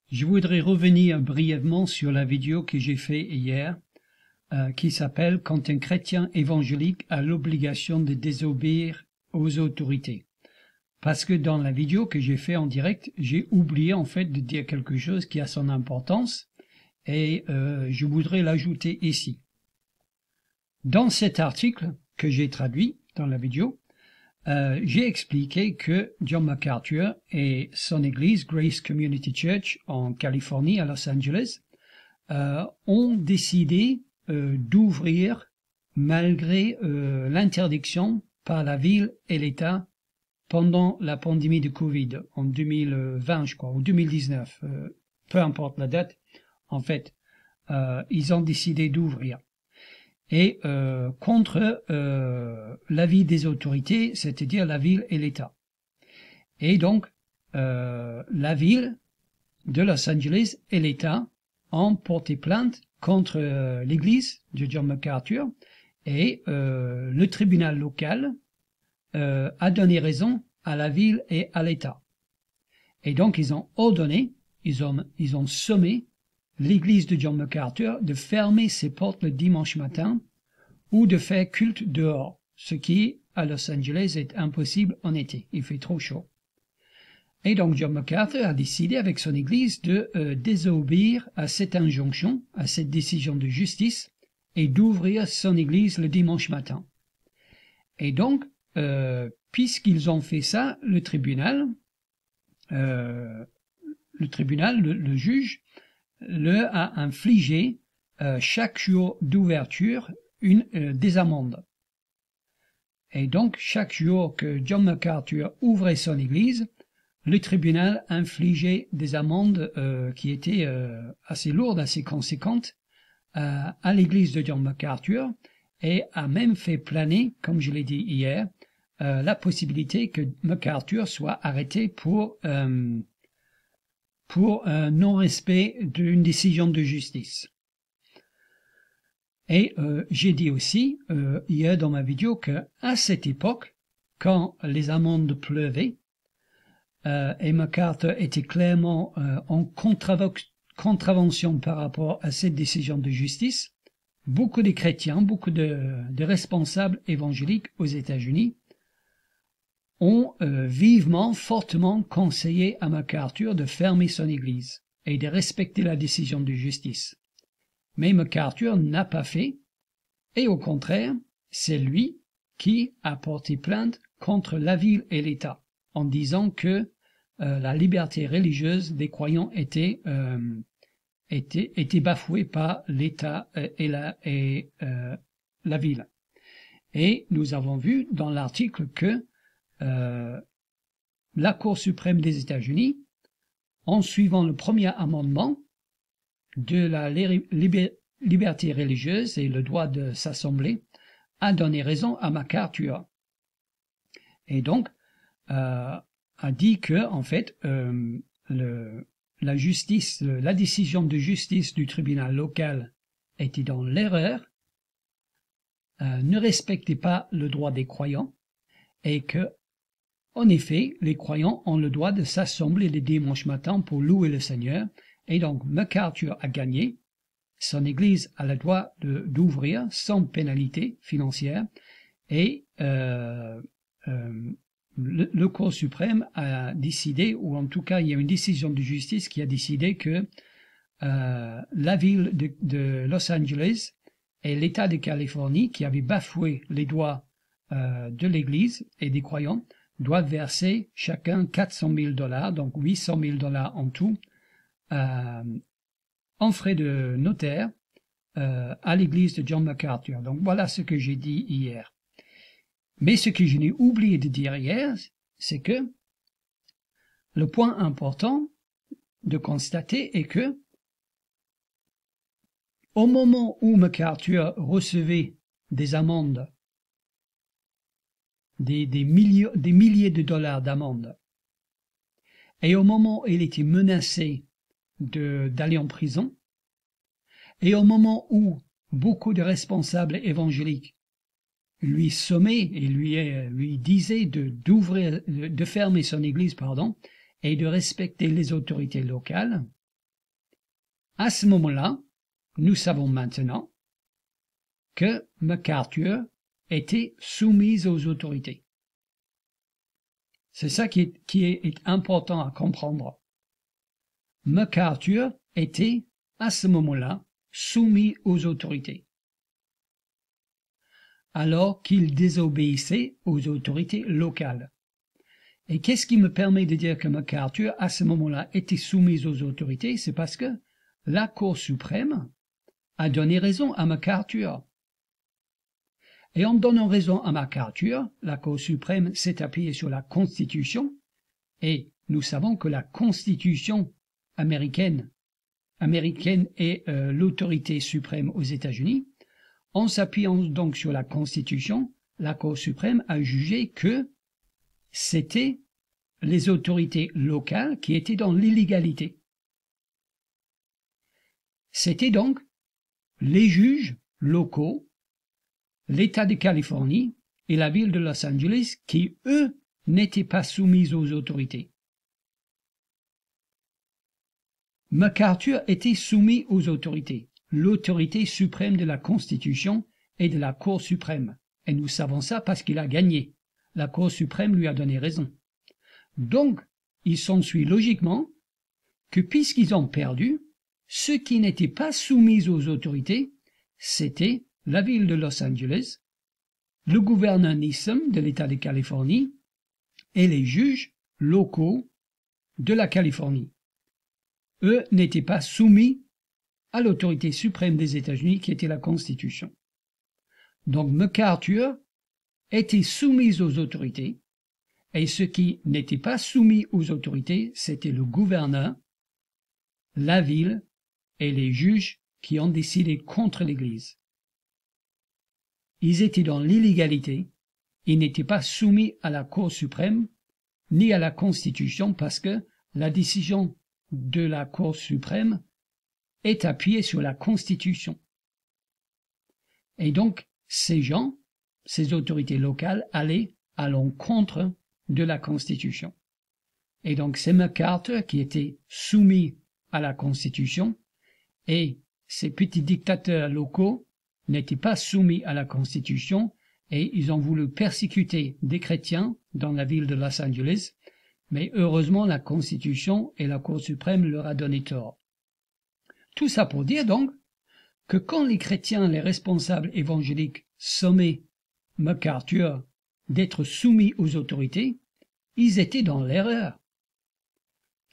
Je voudrais revenir brièvement sur la vidéo que j'ai faite hier, qui s'appelle « Quand un chrétien évangélique a l'obligation de désobéir aux autorités ». Parce que dans la vidéo que j'ai faite en direct, j'ai oublié en fait de dire quelque chose qui a son importance et je voudrais l'ajouter ici. Dans cet article que j'ai traduit dans la vidéo, j'ai expliqué que John MacArthur et son église Grace Community Church en Californie, à Los Angeles, ont décidé d'ouvrir malgré l'interdiction par la ville et l'État pendant la pandémie de Covid en 2020, je crois, ou 2019, peu importe la date, en fait, ils ont décidé d'ouvrir. Et contre l'avis des autorités, c'est-à-dire la ville et l'État. Et donc, la ville de Los Angeles et l'État ont porté plainte contre l'église de John MacArthur et le tribunal local a donné raison à la ville et à l'État. Et donc, ils ont ordonné, ils ont sommé l'église de John MacArthur de fermer ses portes le dimanche matin ou de faire culte dehors, ce qui, à Los Angeles, est impossible en été. Il fait trop chaud. Et donc John MacArthur a décidé avec son église de désobéir à cette injonction, à cette décision de justice, et d'ouvrir son église le dimanche matin. Et donc, puisqu'ils ont fait ça, le juge, leur a infligé chaque jour d'ouverture des amendes. Et donc, chaque jour que John MacArthur ouvrait son église, le tribunal infligeait des amendes qui étaient assez lourdes, assez conséquentes à l'église de John MacArthur et a même fait planer, comme je l'ai dit hier, la possibilité que MacArthur soit arrêté pour non-respect d'une décision de justice. Et j'ai dit aussi hier dans ma vidéo qu'à cette époque, quand les amendes pleuvaient, et MacArthur était clairement en contravention par rapport à cette décision de justice, beaucoup de chrétiens, beaucoup de responsables évangéliques aux États-Unis ont vivement, fortement conseillé à MacArthur de fermer son église et de respecter la décision de justice. Mais MacArthur n'a pas fait, et au contraire, c'est lui qui a porté plainte contre la ville et l'État, en disant que la liberté religieuse des croyants était bafouée par l'État et la ville. Et nous avons vu dans l'article que la Cour suprême des États-Unis, en suivant le premier amendement de la liberté religieuse et le droit de s'assembler, a donné raison à MacArthur. Et donc, a dit que, en fait, la décision de justice du tribunal local était dans l'erreur, ne respectait pas le droit des croyants, et que, en effet, les croyants ont le droit de s'assembler les dimanches matins pour louer le Seigneur, et donc MacArthur a gagné, son église a le droit d'ouvrir sans pénalité financière, et le Cour suprême a décidé, ou en tout cas il y a une décision de justice qui a décidé que la ville de Los Angeles et l'État de Californie, qui avaient bafoué les droits de l'Église et des croyants, doivent verser chacun $400,000, donc $800,000 en tout, en frais de notaire à l'église de John MacArthur. Donc voilà ce que j'ai dit hier. Mais ce que je n'ai oublié de dire hier, c'est que le point important de constater est que au moment où MacArthur recevait des amendes, des milliers de dollars d'amendes, et au moment où il était menacé d'aller en prison, et au moment où beaucoup de responsables évangéliques lui sommaient et lui disaient de fermer son église, et de respecter les autorités locales, À ce moment-là, nous savons maintenant que MacArthur était soumis aux autorités. C'est ça qui est important à comprendre. MacArthur était, à ce moment-là, soumis aux autorités, alors qu'il désobéissait aux autorités locales. Et qu'est-ce qui me permet de dire que MacArthur, à ce moment-là, était soumis aux autorités? C'est parce que la Cour suprême a donné raison à MacArthur. Et en donnant raison à MacArthur, la Cour suprême s'est appuyée sur la Constitution, et nous savons que la Constitution américaine est l'autorité suprême aux États-Unis. En s'appuyant donc sur la Constitution, la Cour suprême a jugé que c'était les autorités locales qui étaient dans l'illégalité. C'était donc les juges locaux, l'État de Californie et la ville de Los Angeles qui, eux, n'étaient pas soumis aux autorités. MacArthur était soumis aux autorités, l'autorité suprême de la Constitution et de la Cour suprême. Et nous savons ça parce qu'il a gagné. La Cour suprême lui a donné raison. Donc, il s'ensuit logiquement que puisqu'ils ont perdu, ceux qui n'étaient pas soumis aux autorités, c'était la ville de Los Angeles, le gouverneur Newsom de l'État de Californie et les juges locaux de la Californie. Eux n'étaient pas soumis à l'autorité suprême des États-Unis qui était la Constitution. Donc MacArthur était soumis aux autorités et ceux qui n'étaient pas soumis aux autorités, c'était le gouverneur, la ville et les juges qui ont décidé contre l'Église. Ils étaient dans l'illégalité, ils n'étaient pas soumis à la Cour suprême ni à la Constitution parce que la décision de la Cour suprême est appuyée sur la Constitution. Et donc, ces gens, ces autorités locales, allaient à l'encontre de la Constitution. Et donc, c'est MacArthur qui était soumis à la Constitution et ces petits dictateurs locaux n'étaient pas soumis à la Constitution et ils ont voulu persécuter des chrétiens dans la ville de Los Angeles, mais heureusement la Constitution et la Cour suprême leur a donné tort. Tout ça pour dire donc que quand les chrétiens, les responsables évangéliques sommaient MacArthur d'être soumis aux autorités, ils étaient dans l'erreur,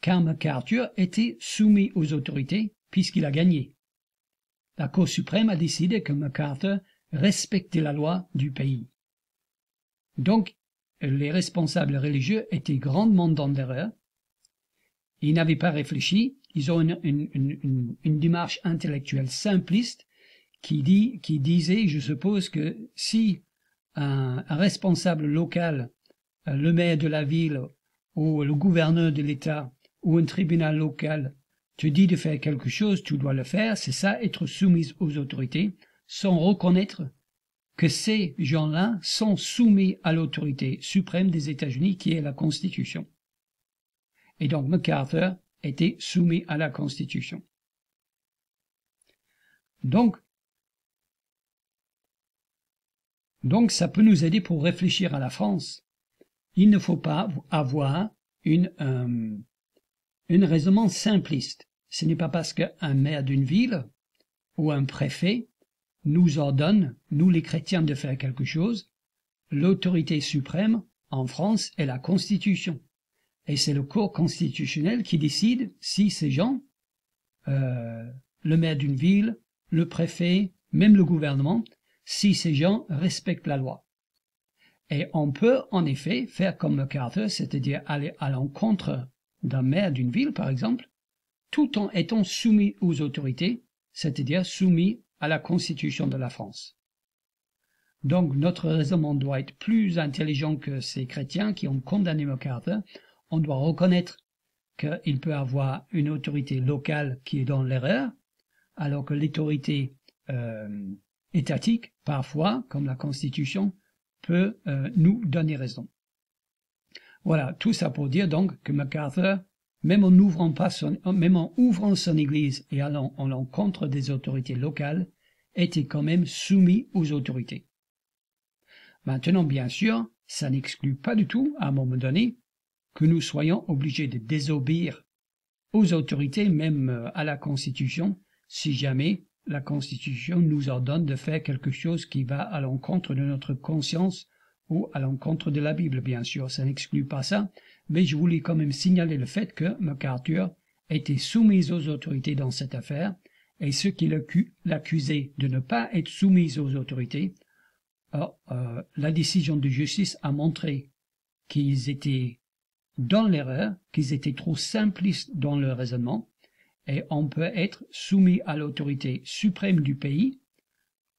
car MacArthur était soumis aux autorités puisqu'il a gagné. La Cour suprême a décidé que MacArthur respectait la loi du pays. Donc, les responsables religieux étaient grandement dans l'erreur. Ils n'avaient pas réfléchi. Ils ont une démarche intellectuelle simpliste qui disait, je suppose, que si un responsable local, le maire de la ville ou le gouverneur de l'État ou un tribunal local te dit de faire quelque chose, tu dois le faire, c'est ça, être soumis aux autorités, sans reconnaître que ces gens-là sont soumis à l'autorité suprême des États-Unis, qui est la Constitution. Et donc MacArthur était soumis à la Constitution. Donc ça peut nous aider pour réfléchir à la France. Il ne faut pas avoir une raisonnement simpliste. Ce n'est pas parce qu'un maire d'une ville ou un préfet nous ordonne, nous les chrétiens, de faire quelque chose. L'autorité suprême en France est la Constitution. Et c'est le corps constitutionnel qui décide si ces gens, le maire d'une ville, le préfet, même le gouvernement, si ces gens respectent la loi. Et on peut en effet faire comme MacArthur, c'est-à-dire aller à l'encontre d'un maire d'une ville, par exemple, tout en étant soumis aux autorités, c'est-à-dire soumis à la Constitution de la France. Donc notre raisonnement doit être plus intelligent que ces chrétiens qui ont condamné MacArthur. On doit reconnaître qu'il peut avoir une autorité locale qui est dans l'erreur, alors que l'autorité étatique, parfois, comme la Constitution, peut nous donner raison. Voilà, tout ça pour dire donc que MacArthur même en ouvrant son église et allant en l'encontre des autorités locales, était quand même soumis aux autorités. Maintenant, bien sûr, ça n'exclut pas du tout, à un moment donné, que nous soyons obligés de désobéir aux autorités, même à la Constitution, si jamais la Constitution nous ordonne de faire quelque chose qui va à l'encontre de notre conscience ou à l'encontre de la Bible, bien sûr, ça n'exclut pas ça, mais je voulais quand même signaler le fait que MacArthur était soumis aux autorités dans cette affaire, et ceux qui l'accusaient de ne pas être soumis aux autorités, la décision de justice a montré qu'ils étaient dans l'erreur, qu'ils étaient trop simplistes dans leur raisonnement, et on peut être soumis à l'autorité suprême du pays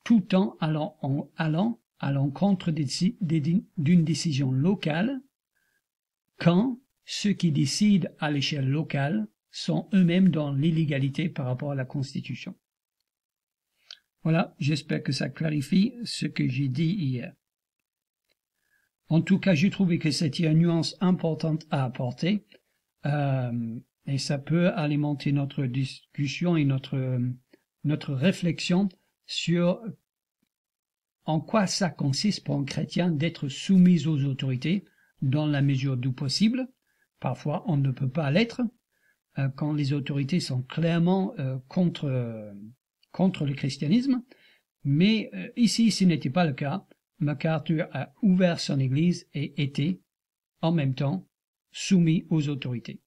tout en allant à l'encontre d'une décision locale quand ceux qui décident à l'échelle locale sont eux-mêmes dans l'illégalité par rapport à la Constitution. Voilà, j'espère que ça clarifie ce que j'ai dit hier. En tout cas, j'ai trouvé que c'était une nuance importante à apporter, et ça peut alimenter notre discussion et notre réflexion sur en quoi ça consiste pour un chrétien d'être soumis aux autorités dans la mesure du possible. Parfois, on ne peut pas l'être quand les autorités sont clairement contre le christianisme, mais ici, ce n'était pas le cas. MacArthur a ouvert son église et était, en même temps, soumis aux autorités.